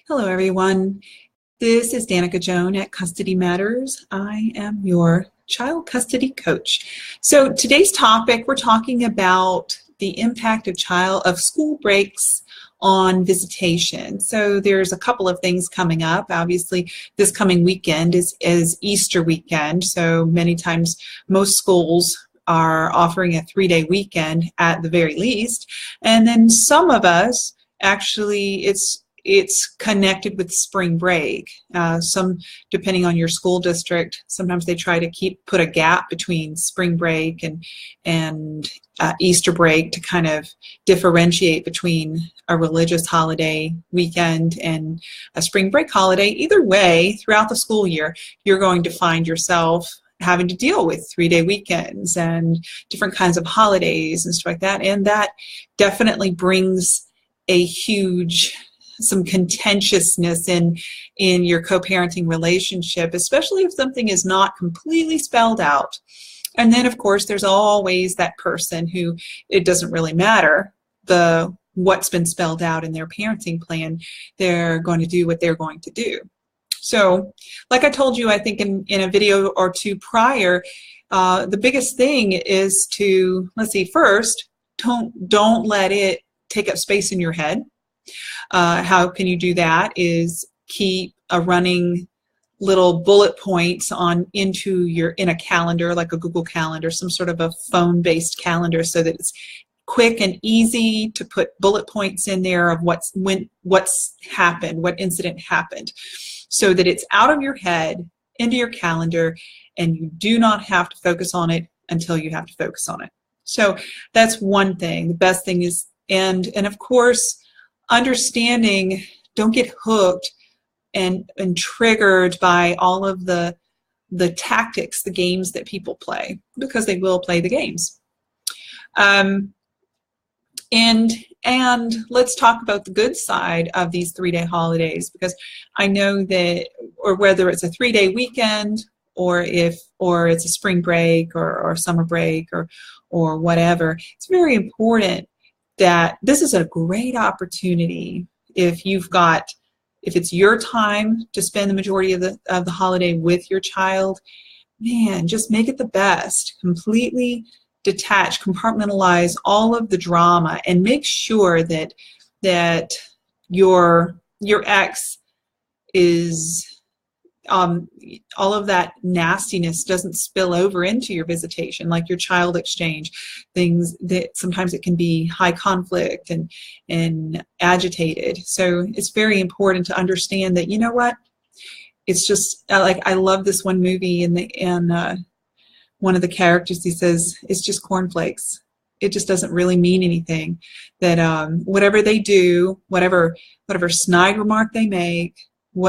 Hello, everyone. This is Danica Joan at Custody Matters. I am your child custody coach. So today's topic, we're talking about the impact of school breaks on visitation. So there's a couple of things coming up. Obviously, this coming weekend is Easter weekend. So many times, most schools are offering a 3-day weekend at the very least. And then some of us, actually, it's connected with spring break. Some, depending on your school district, sometimes they try to put a gap between spring break and Easter break to kind of differentiate between a religious holiday weekend and a spring break holiday. Either way, throughout the school year, you're going to find yourself having to deal with 3-day weekends and different kinds of holidays and stuff like that. And that definitely brings some contentiousness in your co-parenting relationship, especially if something is not completely spelled out. And then, of course, there's always that person who it doesn't really matter what's been spelled out in their parenting plan. They're going to do what they're going to do. So, like I told you, I think in a video or two prior, the biggest thing is to, first, don't let it take up space in your head. How can you do that is keep a running little bullet points in a calendar, like a Google Calendar, some sort of a phone-based calendar, so that it's quick and easy to put bullet points in there of what's happened, what incident happened, so that it's out of your head, into your calendar, and you do not have to focus on it until you have to focus on it. So that's one thing. The best thing is, and of course, understanding, don't get hooked and triggered by all of the tactics, the games that people play, because they will play the games. And let's talk about the good side of these 3-day holidays, because I know that, or whether it's a 3-day weekend, or it's a spring break or summer break or whatever, it's very important that this is a great opportunity if it's your time to spend the majority of the holiday with your child. Man, just make it the best. Completely detach, compartmentalize all of the drama, and make sure that your ex is all of that nastiness doesn't spill over into your visitation, like your child exchange, things that sometimes it can be high conflict and agitated. So it's very important to understand that, you know what, it's just like, I love this one movie, and one of the characters, he says, it's just cornflakes. It just doesn't really mean anything. That whatever they do, whatever snide remark they make,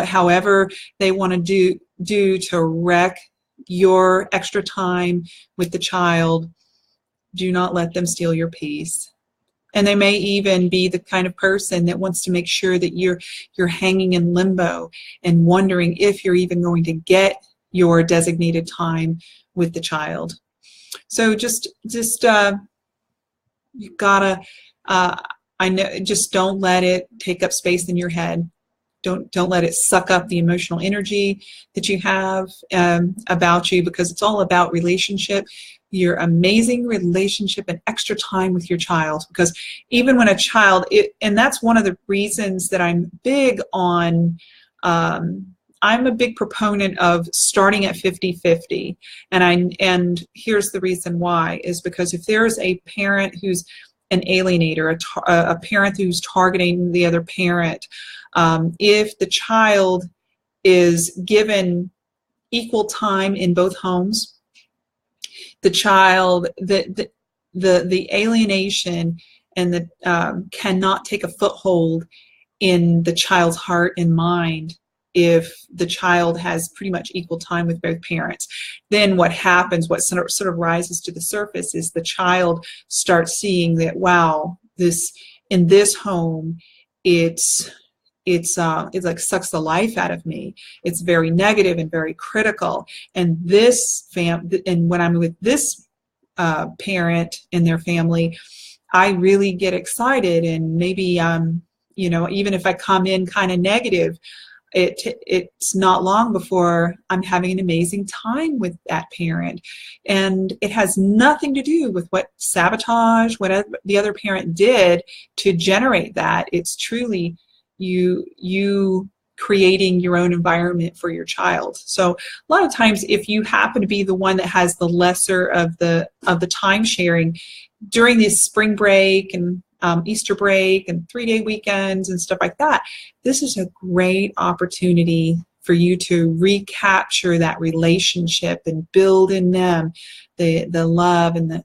however they want to do to wreck your extra time with the child, do not let them steal your peace. And they may even be the kind of person that wants to make sure that you're hanging in limbo and wondering if you're even going to get your designated time with the child. So just you gotta, I know, just don't let it take up space in your head. Don't let it suck up the emotional energy that you have about you, because it's all about relationship, your amazing relationship and extra time with your child. Because even when a child, and that's one of the reasons that I'm big on, I'm a big proponent of starting at 50-50. And here's the reason why, is because if there's a parent who's an alienator, a parent who's targeting the other parent, if the child is given equal time in both homes, the child, the alienation and the cannot take a foothold in the child's heart and mind. If the child has pretty much equal time with both parents, then what happens, what sort of rises to the surface, is the child starts seeing that, wow, in this home, it like sucks the life out of me. It's very negative and very critical. And and when I'm with this parent and their family, I really get excited, and maybe You know, even if I come in kind of negative, it's not long before I'm having an amazing time with that parent. And it has nothing to do with what sabotage, what the other parent did to generate that. It's truly you creating your own environment for your child. So a lot of times, if you happen to be the one that has the lesser of the time sharing during this spring break and Easter break and 3-day weekends and stuff like that, this is a great opportunity for you to recapture that relationship and build in them the love and the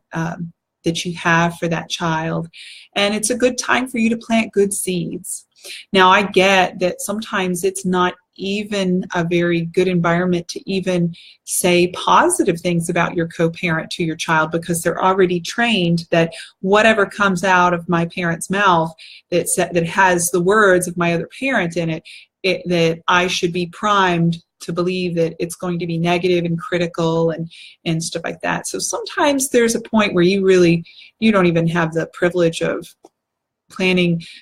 that you have for that child. And it's a good time for you to plant good seeds. Now, I get that sometimes it's not even a very good environment to even say positive things about your co-parent to your child, because they're already trained that whatever comes out of my parent's mouth that has the words of my other parent in it, that I should be primed to believe that it's going to be negative and critical and stuff like that. So sometimes there's a point where you don't even have the privilege of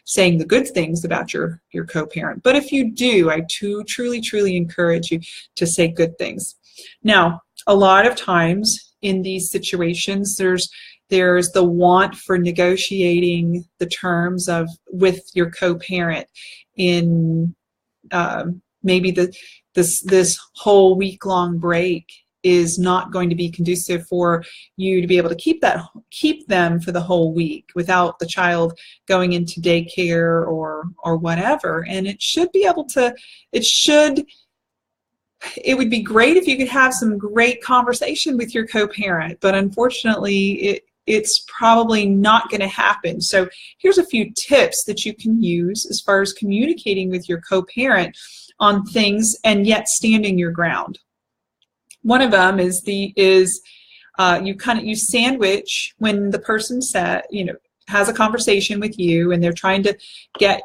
saying the good things about your co-parent. But if you do, I truly encourage you to say good things. Now, a lot of times in these situations, there's the want for negotiating the terms with your co-parent in maybe this whole week-long break is not going to be conducive for you to be able to keep them for the whole week without the child going into daycare or whatever. And it would be great if you could have some great conversation with your co-parent, but unfortunately it's probably not going to happen. So here's a few tips that you can use as far as communicating with your co-parent on things and yet standing your ground. One of them is you sandwich when the person has a conversation with you and they're trying to get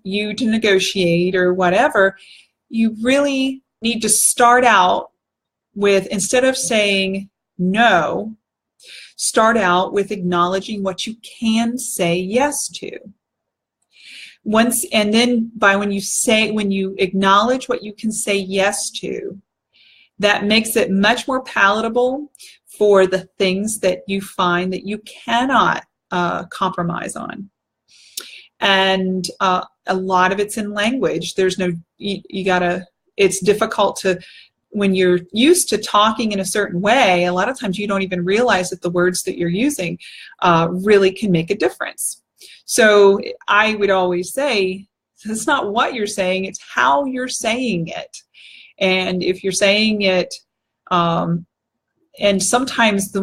you to negotiate or whatever. You really need to start out with, instead of saying no, start out with acknowledging what you can say yes to. When you acknowledge what you can say yes to, that makes it much more palatable for the things that you find that you cannot compromise on. And a lot of it's in language. It's difficult when you're used to talking in a certain way, a lot of times you don't even realize that the words that you're using really can make a difference. So I would always say, it's not what you're saying, it's how you're saying it. And if you're saying it, and sometimes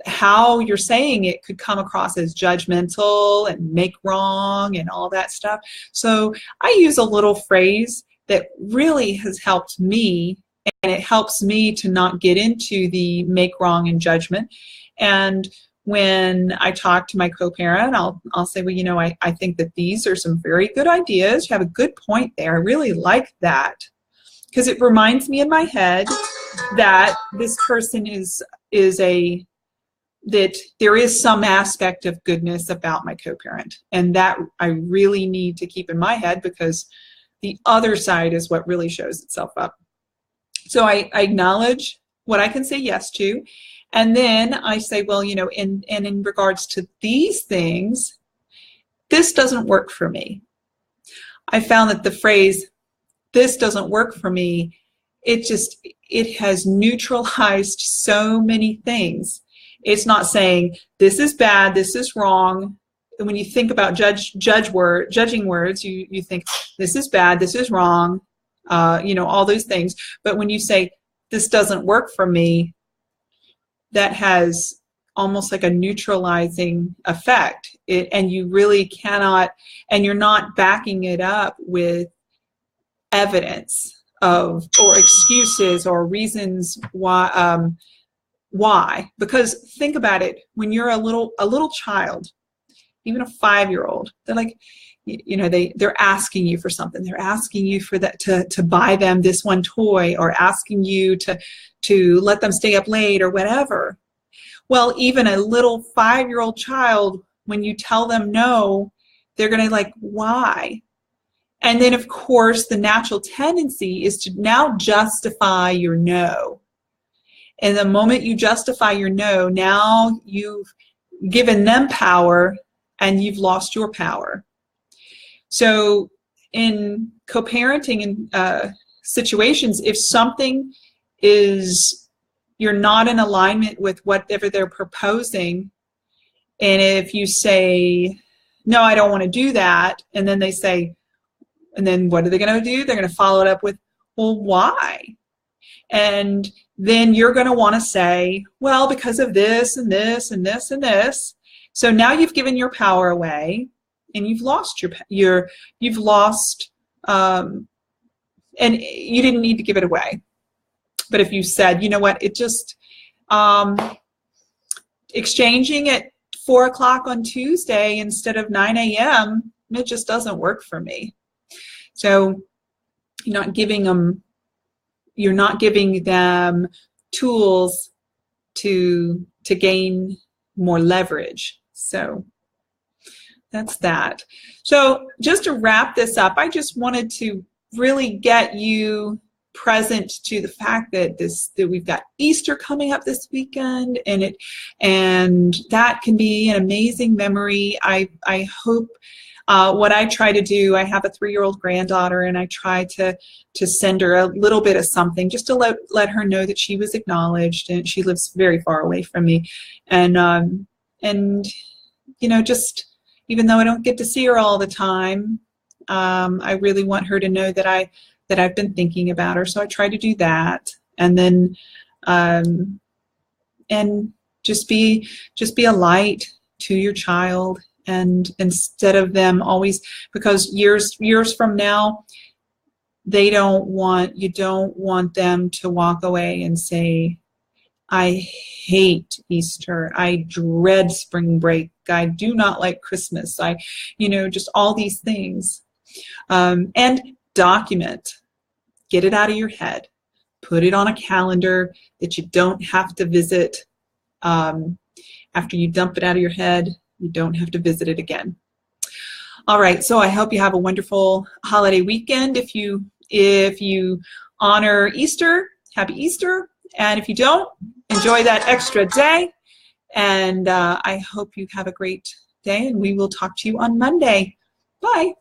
how you're saying it could come across as judgmental and make wrong and all that stuff. So I use a little phrase that really has helped me, and it helps me to not get into the make wrong and judgment. And when I talk to my co-parent, I'll say, well, I think that these are some very good ideas. You have a good point there. I really like that. Because it reminds me in my head that this person that there is some aspect of goodness about my co-parent, and that I really need to keep in my head, because the other side is what really shows itself up. So I acknowledge what I can say yes to, and then I say, well, in regards to these things, this doesn't work for me. I found that the phrase, this doesn't work for me, it has neutralized so many things. It's not saying this is bad, this is wrong. And when you think about judging words, you think this is bad, this is wrong, all those things. But when you say this doesn't work for me, that has almost like a neutralizing effect. And you really cannot, and you're not backing it up with evidence or excuses or reasons why. Because think about it, when you're a little child, even a 5-year-old, they're like, they're asking you for something. They're asking you for that to buy them this one toy, or asking you to let them stay up late or whatever. Well, even a little 5-year-old child, when you tell them no, they're going to why? And then, of course, the natural tendency is to now justify your no. And the moment you justify your no, now you've given them power and you've lost your power. So in co-parenting situations, if something is, you're not in alignment with whatever they're proposing, and if you say, no, I don't want to do that, and then they say, and then what are they going to do? They're going to follow it up with, well, why? And then you're going to want to say, well, because of this and this and this and this. So now you've given your power away, and you've lost you've lost, and you didn't need to give it away. But if you said, you know what, it just, exchanging at 4 o'clock on Tuesday instead of 9 a.m., it just doesn't work for me. So you're not giving them tools to gain more leverage. So that's that. So just to wrap this up, I just wanted to really get you present to the fact that we've got Easter coming up this weekend, and that can be an amazing memory. I hope what I try to do, I have a 3-year-old granddaughter, and I try to send her a little bit of something just to let her know that she was acknowledged, and she lives very far away from me, and you know, just even though I don't get to see her all the time, I really want her to know that I've been thinking about her. So I try to do that, and then and just be a light to your child. And instead of them always, because years from now, you don't want them to walk away and say, I hate Easter, I dread spring break, I do not like Christmas, just all these things. And document, get it out of your head, put it on a calendar that you don't have to visit. After you dump it out of your head, you don't have to visit it again. All right, so I hope you have a wonderful holiday weekend. If you honor Easter, happy Easter. And if you don't, enjoy that extra day. And I hope you have a great day, and we will talk to you on Monday. Bye.